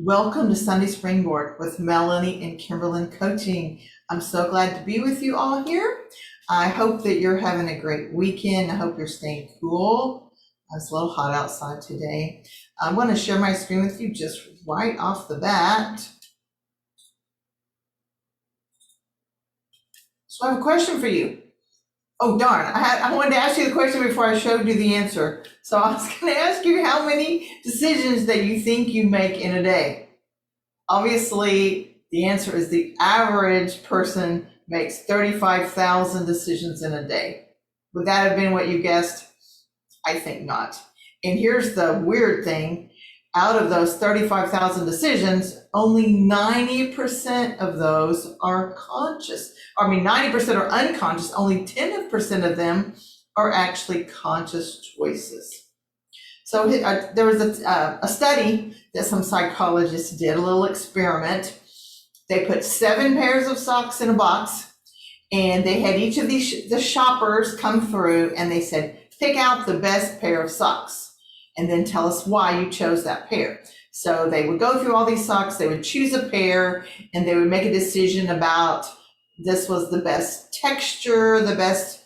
Welcome to Sunday Springboard with Melanie and Kimberlyn Coaching. I'm so glad to be with you all here. I hope that you're having a great weekend. I hope you're staying cool. It's a little hot outside today. I want to share my screen with you just right off the bat. So I have a question for you. Oh darn, I wanted to ask you the question before I showed you the answer. So I was going to ask you how many decisions that you think you make in a day. Obviously, the answer is the average person makes 35,000 decisions in a day. Would that have been what you guessed? I think not. And here's the weird thing. Out of those 35,000 decisions, only 90% of those are conscious. 90% are unconscious. Only 10% of them are actually conscious choices. So there was a study that some psychologists did, a little experiment. They put 7 pairs of socks in a box, and they had each of the shoppers come through, and they said, pick out the best pair of socks, and then tell us why you chose that pair. So they would go through all these socks, they would choose a pair, and they would make a decision about this was the best texture, the best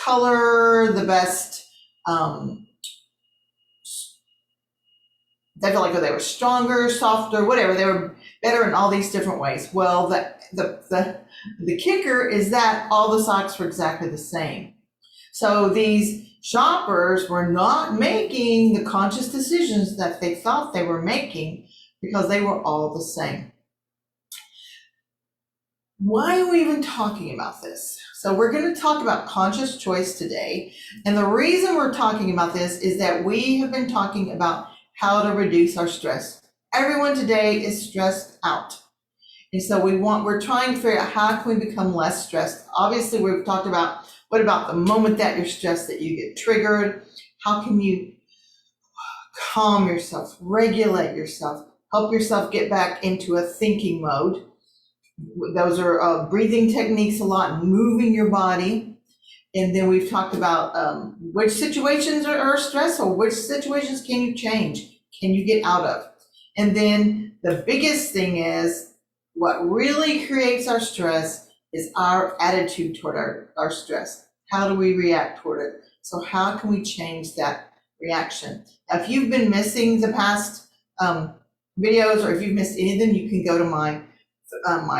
color, the best, they felt like they were stronger, softer, whatever. They were better in all these different ways. Well, the kicker is that all the socks were exactly the same. So these shoppers were not making the conscious decisions that they thought they were making because they were all the same. Why are we even talking about this? So we're going to talk about conscious choice today. And the reason we're talking about this is that we have been talking about how to reduce our stress. Everyone today is stressed out. And so we're trying to figure out how can we become less stressed. Obviously, we've talked about what about the moment that you're stressed, that you get triggered? How can you calm yourself, regulate yourself, help yourself get back into a thinking mode? Those are breathing techniques a lot, moving your body. And then we've talked about which situations are stressful, which situations can you change, can you get out of? And then the biggest thing is what really creates our stress is our attitude toward our stress. How do we react toward it? So how can we change that reaction? Now, if you've been missing the past videos, or if you've missed any of them, you can go to my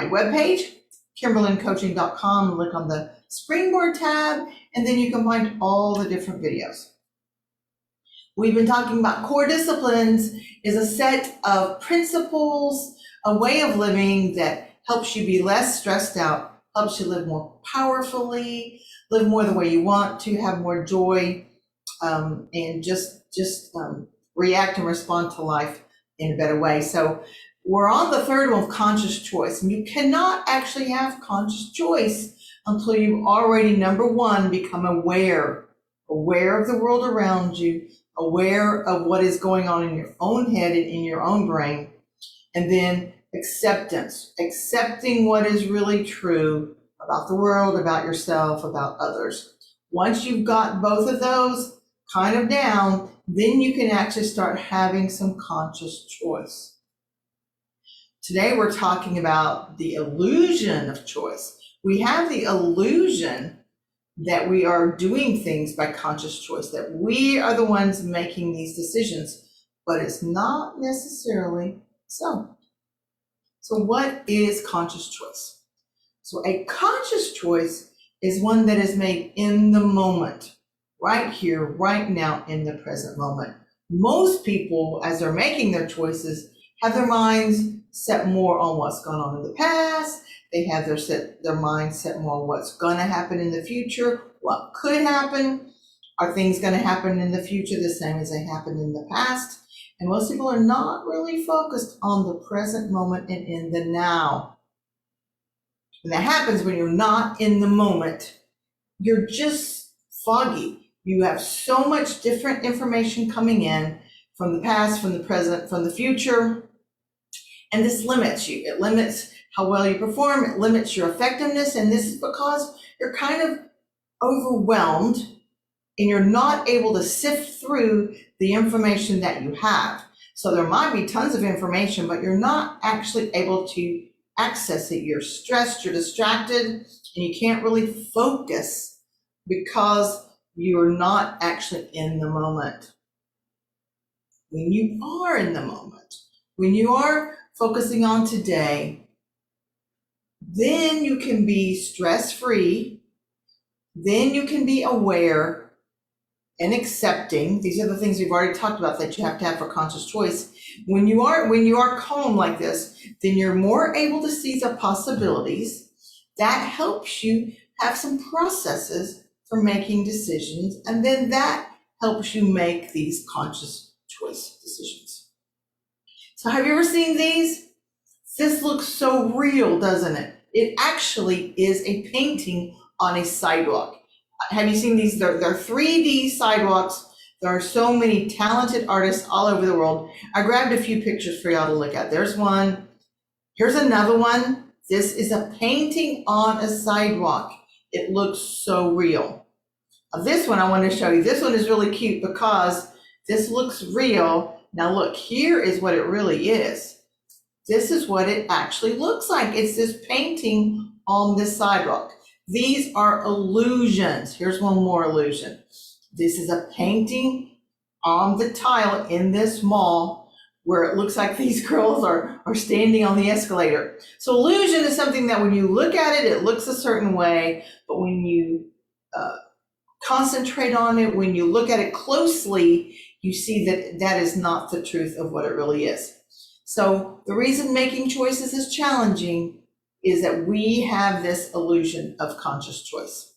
webpage, KimberlynCoaching.com, look on the Springboard tab, and then you can find all the different videos. We've been talking about core disciplines is a set of principles, a way of living that helps you be less stressed out, helps you live more powerfully, live more the way you want to, have more joy, and just react and respond to life in a better way. So we're on the third one of conscious choice, and you cannot actually have conscious choice until you already, number one, become aware of the world around you, aware of what is going on in your own head and in your own brain, and then accepting what is really true about the world, about yourself, about others. Once you've got both of those kind of down, then you can actually start having some conscious choice. Today we're talking about the illusion of choice. We have the illusion that we are doing things by conscious choice, that we are the ones making these decisions, but it's not necessarily so. So what is conscious choice? So a conscious choice is one that is made in the moment, right here, right now, in the present moment. Most people, as they're making their choices, have their minds set more on what's gone on in the past. They have their minds set more on what's going to happen in the future, what could happen. Are things going to happen in the future the same as they happened in the past? And most people are not really focused on the present moment and in the now. And that happens when you're not in the moment. You're just foggy. You have so much different information coming in from the past, from the present, from the future. And this limits you. It limits how well you perform. It limits your effectiveness. And this is because you're kind of overwhelmed and you're not able to sift through the information that you have. So there might be tons of information, but you're not actually able to access it. You're stressed, you're distracted, and you can't really focus because you're not actually in the moment. When you are in the moment, when you are focusing on today, then you can be stress-free, then you can be aware and accepting. These are the things we've already talked about that you have to have for conscious choice. When you are calm like this, then you're more able to see the possibilities. That helps you have some processes for making decisions, and then that helps you make these conscious choice decisions. So have you ever seen these? This looks so real, doesn't it? It actually is a painting on a sidewalk. Have you seen these? They're 3D sidewalks. There are so many talented artists all over the world. I grabbed a few pictures for y'all to look at. There's one. Here's another one. This is a painting on a sidewalk. It looks so real. Now, this one I want to show you. This one is really cute because this looks real. Now look, here is what it really is. This is what it actually looks like. It's this painting on this sidewalk. These are illusions. Here's one more illusion. This is a painting on the tile in this mall where it looks like these girls are standing on the escalator. So illusion is something that when you look at it, it looks a certain way, but when you concentrate on it, when you look at it closely, you see that that is not the truth of what it really is. So the reason making choices is challenging is that we have this illusion of conscious choice.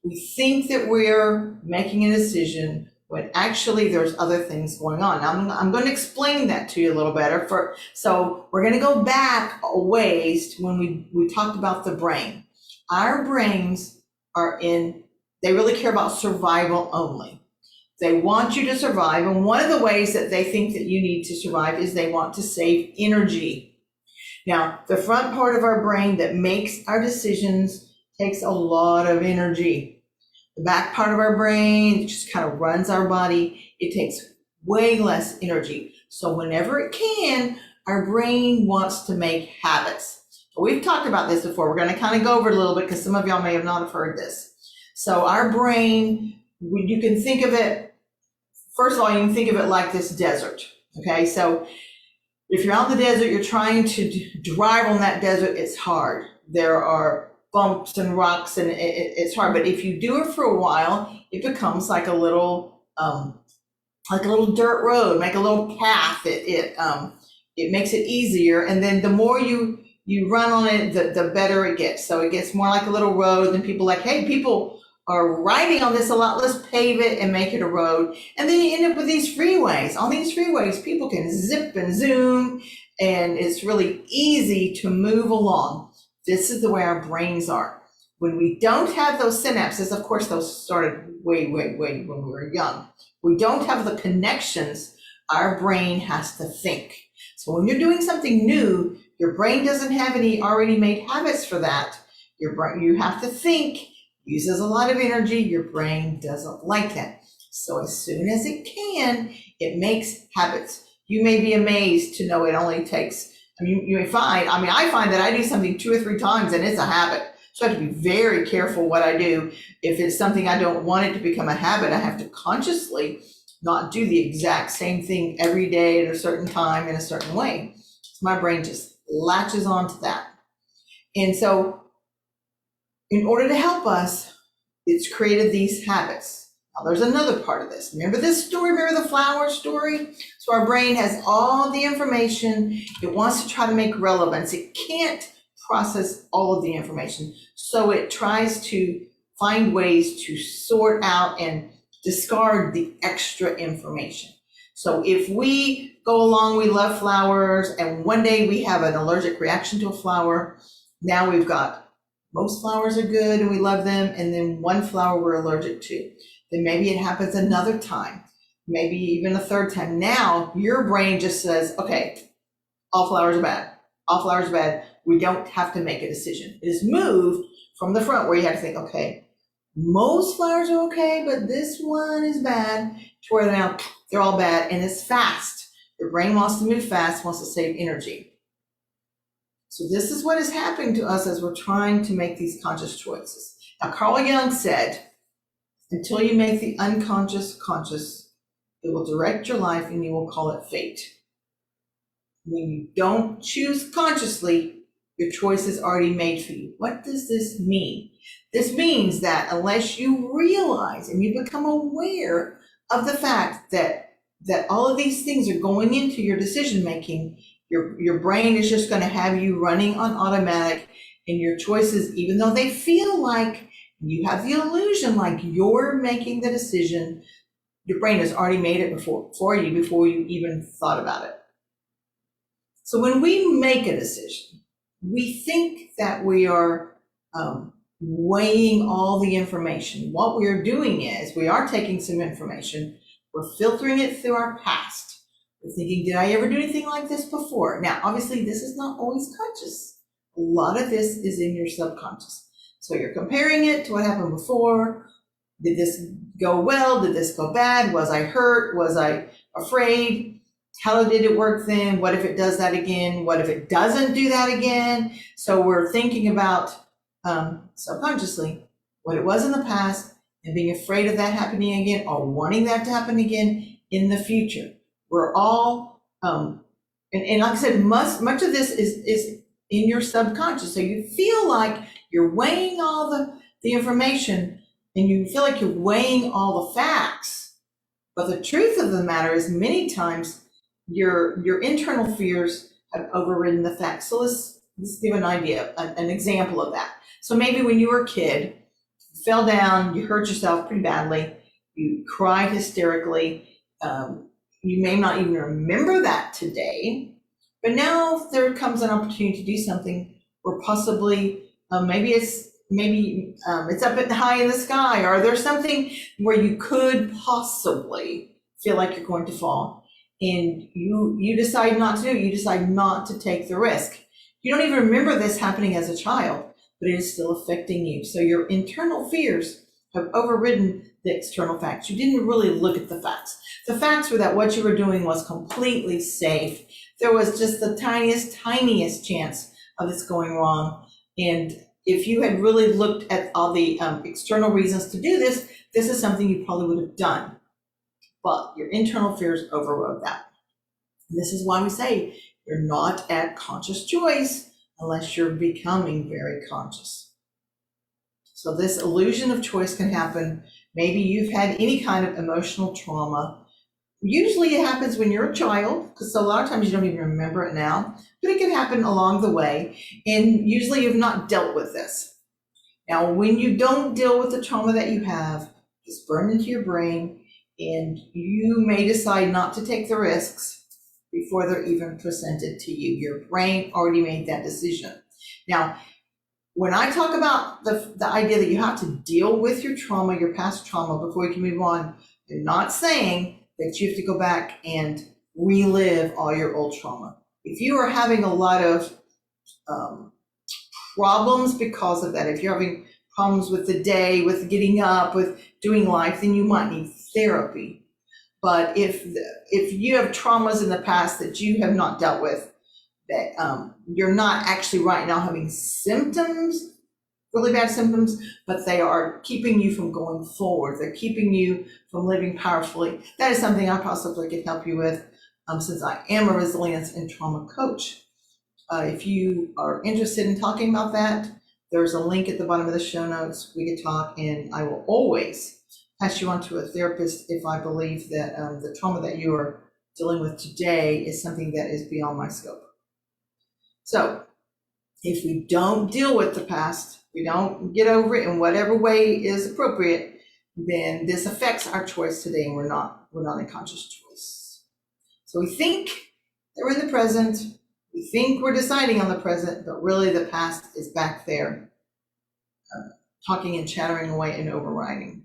We think that we're making a decision when actually there's other things going on. Now, I'm going to explain that to you a little better. So we're going to go back a ways to when we talked about the brain. Our brains they really care about survival only. They want you to survive, and one of the ways that they think that you need to survive is they want to save energy. Now, the front part of our brain that makes our decisions takes a lot of energy. The back part of our brain just kind of runs our body. It takes way less energy. So whenever it can, our brain wants to make habits. We've talked about this before. We're going to kind of go over it a little bit because some of y'all may have not have heard this. So our brain, you can think of it, first of all, you can think of it like this desert. Okay, so if you're on the desert, you're trying to drive on that desert, it's hard. There are bumps and rocks and it's hard. But if you do it for a while, it becomes like a little dirt road, like a little path. It makes it easier. And then the more you run on it, the better it gets. So it gets more like a little road, and people like, hey, people are riding on this a lot, let's pave it and make it a road. And then you end up with these freeways. On these freeways, people can zip and zoom, and it's really easy to move along. This is the way our brains are. When we don't have those synapses, of course, those started way when we were young. We don't have the connections, our brain has to think. So when you're doing something new, your brain doesn't have any already made habits for that. You have to think. Uses a lot of energy. Your brain doesn't like that. So as soon as it can, it makes habits. You may be amazed to know it only takes, you may find, I find that I do something 2 or 3 times and it's a habit. So I have to be very careful what I do. If it's something I don't want it to become a habit, I have to consciously not do the exact same thing every day at a certain time in a certain way. So my brain just latches onto that. And so in order to help us, it's created these habits. Now, there's another part of this. Remember this story? Remember the flower story? So our brain has all the information. It wants to try to make relevance. It can't process all of the information. So it tries to find ways to sort out and discard the extra information. So if we go along, we love flowers, and one day we have an allergic reaction to a flower, now we've got most flowers are good and we love them, and then one flower we're allergic to. Then maybe it happens another time, maybe even a third time. Now your brain just says, okay, all flowers are bad. All flowers are bad. We don't have to make a decision. It is moved from the front where you have to think, okay, most flowers are okay, but this one is bad, to where now they're all bad, and it's fast. Your brain wants to move fast, wants to save energy. So this is what is happening to us as we're trying to make these conscious choices. Now, Carl Jung said, until you make the unconscious conscious, it will direct your life and you will call it fate. When you don't choose consciously, your choice is already made for you. What does this mean? This means that unless you realize and you become aware of the fact that all of these things are going into your decision making, your brain is just going to have you running on automatic, and your choices, even though they feel like you have the illusion like you're making the decision, your brain has already made it for you before you even thought about it. So when we make a decision, we think that we are weighing all the information. What we're doing is we are taking some information, we're filtering it through our past. We're thinking, did I ever do anything like this before? Now, obviously, this is not always conscious. A lot of this is in your subconscious. So you're comparing it to what happened before. Did this go well? Did this go bad? Was I hurt? Was I afraid? How did it work then? What if it does that again? What if it doesn't do that again? So we're thinking about subconsciously what it was in the past and being afraid of that happening again or wanting that to happen again in the future. We're all, and like I said, much of this is in your subconscious. So you feel like you're weighing all the information and you feel like you're weighing all the facts. But the truth of the matter is many times your internal fears have overridden the facts. So let's give an idea, an example of that. So maybe when you were a kid, you fell down, you hurt yourself pretty badly, you cried hysterically, you may not even remember that today, but now there comes an opportunity to do something where possibly maybe it's up high in the sky, or there's something where you could possibly feel like you're going to fall, and you decide not to do it. You decide not to take the risk. You don't even remember this happening as a child, but it is still affecting you. So your internal fears have overridden the external facts. You didn't really look at the facts. The facts were that what you were doing was completely safe. There was just the tiniest chance of this going wrong. And if you had really looked at all the external reasons to do this, this is something you probably would have done. But your internal fears overrode that. And this is why we say you're not at conscious choice unless you're becoming very conscious. So this illusion of choice can happen. Maybe you've had any kind of emotional trauma. Usually it happens when you're a child, because a lot of times you don't even remember it now, but it can happen along the way. And usually you've not dealt with this. Now, when you don't deal with the trauma that you have, it's burned into your brain, and you may decide not to take the risks before they're even presented to you. Your brain already made that decision. Now, when I talk about the idea that you have to deal with your trauma, your past trauma, before you can move on, I'm not saying that you have to go back and relive all your old trauma. If you are having a lot of problems because of that, if you're having problems with the day, with getting up, with doing life, then you might need therapy. But if you have traumas in the past that you have not dealt with, that you're not actually right now having symptoms, really bad symptoms, but they are keeping you from going forward. They're keeping you from living powerfully. That is something I possibly could help you with, since I am a resilience and trauma coach. If you are interested in talking about that, there's a link at the bottom of the show notes. We can talk, and I will always pass you on to a therapist if I believe that the trauma that you are dealing with today is something that is beyond my scope. So if we don't deal with the past, we don't get over it in whatever way is appropriate, then this affects our choice today, and we're not in conscious choice. So we think that we're in the present, we think we're deciding on the present, but really the past is back there, talking and chattering away and overriding.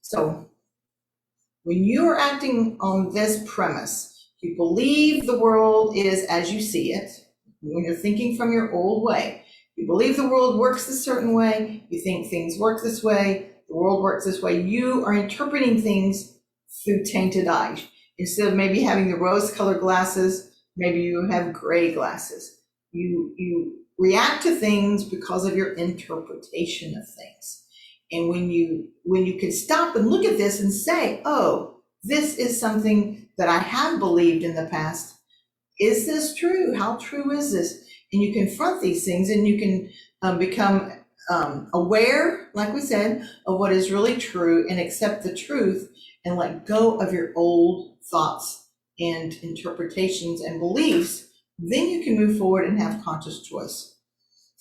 So when you are acting on this premise, you believe the world is as you see it. When you're thinking from your old way, you believe the world works a certain way, you think things work this way, the world works this way, you are interpreting things through tainted eyes. Instead of maybe having the rose-colored glasses, maybe you have gray glasses. You react to things because of your interpretation of things. And when you can stop and look at this and say, oh, this is something that I have believed in the past. Is this true? How true is this? And you confront these things, and you can become aware, like we said, of what is really true, and accept the truth and let go of your old thoughts and interpretations and beliefs. Then you can move forward and have conscious choice.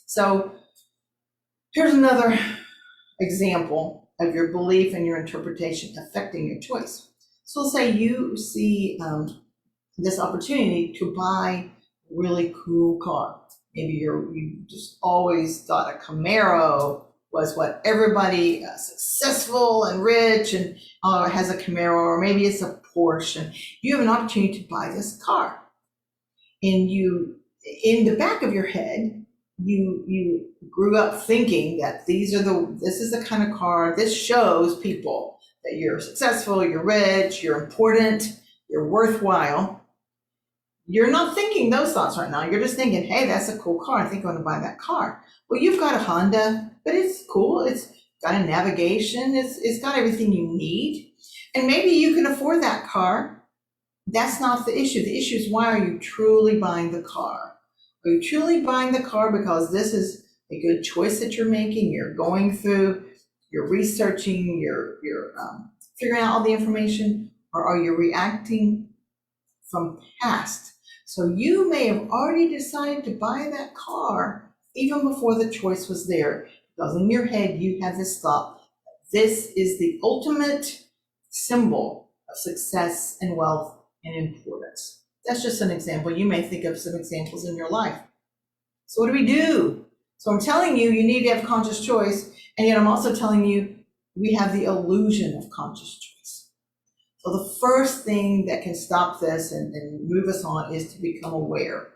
So here's another example of your belief and your interpretation affecting your choice. So say you see this opportunity to buy a really cool car. Maybe you just always thought a Camaro was what everybody successful and rich and has a Camaro, or maybe it's a Porsche. And you have an opportunity to buy this car. And you, in the back of your head, you grew up thinking that this is the kind of car, this shows people that you're successful, you're rich, you're important, you're worthwhile. You're not thinking those thoughts right now. You're just thinking, hey, that's a cool car. I think I'm going to buy that car. Well, you've got a Honda, but it's cool. It's got a navigation. It's got everything you need. And maybe you can afford that car. That's not the issue. The issue is, why are you truly buying the car? Are you truly buying the car because this is a good choice that you're making? You're going through, you're researching, you're figuring out all the information, or are you reacting from past? So you may have already decided to buy that car even before the choice was there, because in your head you have this thought, this is the ultimate symbol of success and wealth and importance. That's just an example. You may think of some examples in your life. So what do we do? So I'm telling you, you need to have conscious choice, and yet I'm also telling you we have the illusion of conscious choice. So the first thing that can stop this and move us on is to become aware.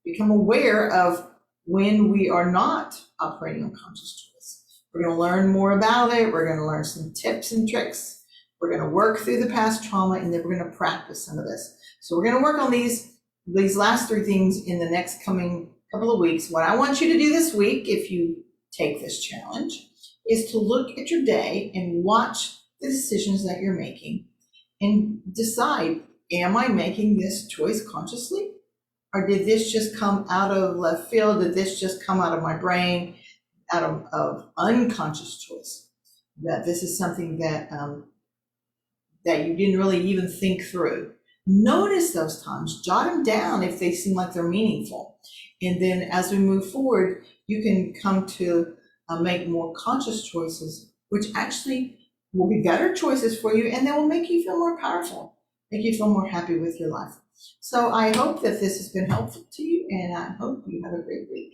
Become aware of when we are not operating on conscious choice. We're going to learn more about it. We're going to learn some tips and tricks. We're going to work through the past trauma, and then we're going to practice some of this. So we're going to work on these last three things in the next coming couple of weeks. What I want you to do this week, if you take this challenge, is to look at your day and watch the decisions that you're making and decide, am I making this choice consciously? Or did this just come out of left field? Did this just come out of my brain, out of unconscious choice? That this is something that that you didn't really even think through. Notice those times, jot them down if they seem like they're meaningful. And then as we move forward, you can come to make more conscious choices, which actually will be better choices for you, and that will make you feel more powerful, make you feel more happy with your life. So I hope that this has been helpful to you, and I hope you have a great week.